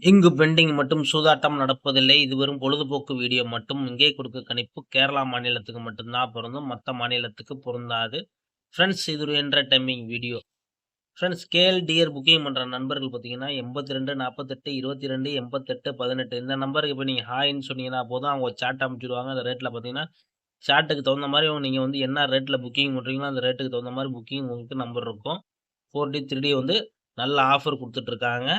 இங்கு பெண்டிங் மற்றும் சூதாட்டம் நடப்பதில்லை. இது வெறும் பொழுதுபோக்கு வீடியோ மட்டும். இங்கே கொடுக்க கணிப்பு கேரளா மாநிலத்துக்கு மட்டும்தான் பொருந்தும். மத்த மாநிலத்துக்கு பொருந்தாது. ஃப்ரெண்ட்ஸ் இது ஒரு என்டர்டைன்மிங் வீடியோ. ஃப்ரெண்ட்ஸ் கேஎல் புக்கிங் பண்ற நண்பர்கள் பார்த்தீங்கன்னா 82 48 22 88 18 இந்த நம்பருக்கு இப்ப நீங்க ஹாய்ன்னு சொன்னீங்கன்னா போதும். அவங்க சாட் அனுப்பிச்சுடுவாங்க. அந்த ரேட்ல பார்த்தீங்கன்னா, சாட்டுக்கு தகுந்த மாரி நீங்க வந்து என்ன ரேட்ல புக்கிங் பண்றீங்களோ, அந்த ரேட்டுக்கு தகுந்த மாரி புக்கிங் உங்களுக்கு நம்பர் இருக்கும். 4D 3D வந்து நல்ல ஆஃபர் குடுத்துட்டு இருக்காங்க.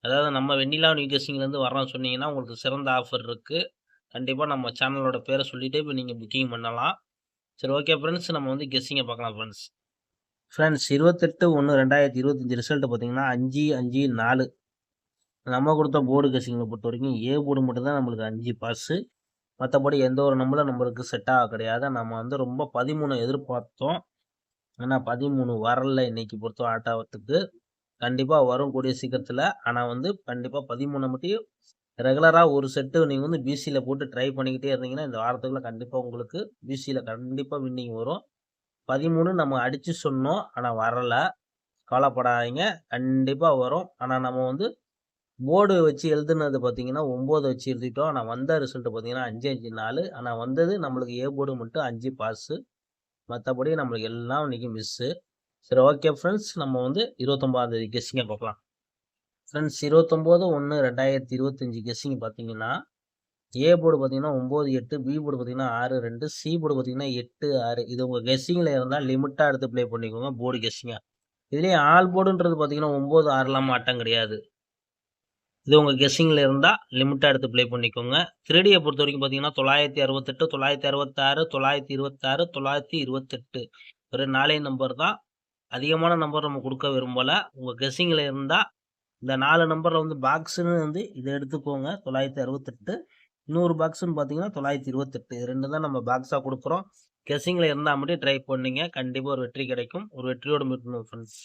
அதாவது நம்ம வெண்ணிலா நியூ கெஸ்ஸிங்லேருந்து வர்றோம்னு சொன்னீங்கன்னா, உங்களுக்கு சிறந்த ஆஃபர் இருக்கு. கண்டிப்பா நம்ம சேனலோட பேர சொல்லிட்டு இப்ப நீங்க புக்கிங் பண்ணலாம். சரி ஓகே ஃப்ரெண்ட்ஸ் நம்ம வந்து கெஸ்ஸிங்க பார்க்கலாம் ஃப்ரெண்ட்ஸ். ஃப்ரெண்ட்ஸ் 28/1/2025 ரிசல்ட் பார்த்தீங்கன்னா 5, 5, 4 நம்ம குடுத்த போர்டு கெஸ்ஸிங்கில பொறுத்தவரைக்கும் ஏ போர்டு மட்டும் தான் நம்மளுக்கு 5 பாஸு. மத்தபடி எந்த ஒரு நம்பரும் நம்மளுக்கு செட் ஆக கிடையாது. நம்ம வந்து ரொம்ப 13 எதிர்பார்த்தோம். ஆனா 13 வரல இன்னைக்கு பொறுத்த ஆட்டத்துக்கு. கண்டிப்பா வரும் கூடிய சீக்கிரத்துல. ஆனா வந்து கண்டிப்பா 13 மட்டும் ரெகுலரா ஒரு செட்டு நீங்க வந்து பிசில போட்டு ட்ரை பண்ணிக்கிட்டே இருந்தீங்கன்னா, இந்த வாரத்துக்குள்ள கண்டிப்பா உங்களுக்கு பிசில கண்டிப்பா வின்னிங் வரும். 13 நம்ம அடிச்சு சொன்னோம். ஆனா வரல. கவலைப்படாதீங்க. கண்டிப்பா வரும். ஆனா நம்ம வந்து போர்டு வச்சு எழுதுனது பார்த்தீங்கன்னா, 9 வச்சு எழுதிட்டோம். ஆனா வந்த ரிசல்ட் பார்த்தீங்கன்னா 5, 5, 4 ஆனா வந்தது நம்மளுக்கு ஏ போர்டு மட்டும் 5 பாஸு. மத்தபடி நம்மளுக்கு எல்லாம் இன்னைக்கு மிஸ்ஸு. சரி ஓகே ஃப்ரெண்ட்ஸ். நம்ம வந்து 29ஆம் தேதி கெஸ்ஸிங்க பார்க்கலாம். ஃப்ரெண்ட்ஸ் 29/1/2025 கெஸ்ஸிங் பார்த்தீங்கன்னா, ஏ போர்டு பார்த்தீங்கன்னா 9, 8 பி போர்டு பார்த்தீங்கன்னா 6, 2 சி போர்டு பார்த்தீங்கன்னா 8, 6 இது உங்க கெஸ்ஸிங்ல இருந்தா லிமிட்டா எடுத்து ப்ளே பண்ணிக்கோங்க போர்டு கெஸ்ஸிங்கா. இதுலயும் ஆல் போர்டுன்றது பார்த்தீங்கன்னா 9, 6லாம் ஆட்டம் கிடையாது. இது உங்க கெஸ்ஸிங்ல இருந்தா லிமிட்டா எடுத்து ப்ளே பண்ணிக்கோங்க. 3Dய பொறுத்தவரைக்கும் பார்த்தீங்கன்னா 968, 966, 926, 928 ஒரு 4 நம்பர் தான். அதிகமான நம்பர் நம்ம குடுக்க விரும்பல. உங்க கெஸ்ஸிங்ல இருந்தா இந்த 4 நம்பர்ல வந்து பாக்ஸ்ன்னு வந்து இத எடுத்துக்கோங்க 968. இன்னொரு பாக்ஸ்ன்னு பார்த்தீங்கன்னா 928 இது 2 தான் நம்ம பாக்ஸா குடுக்குறோம். கெஸ்ஸிங்ல இருந்தா மட்டும் ட்ரை பண்ணுங்க. கண்டிப்பா ஒரு வெற்றி கிடைக்கும். ஒரு வெற்றியோட மீட் பண்ணுவோம் ஃப்ரெண்ட்ஸ்.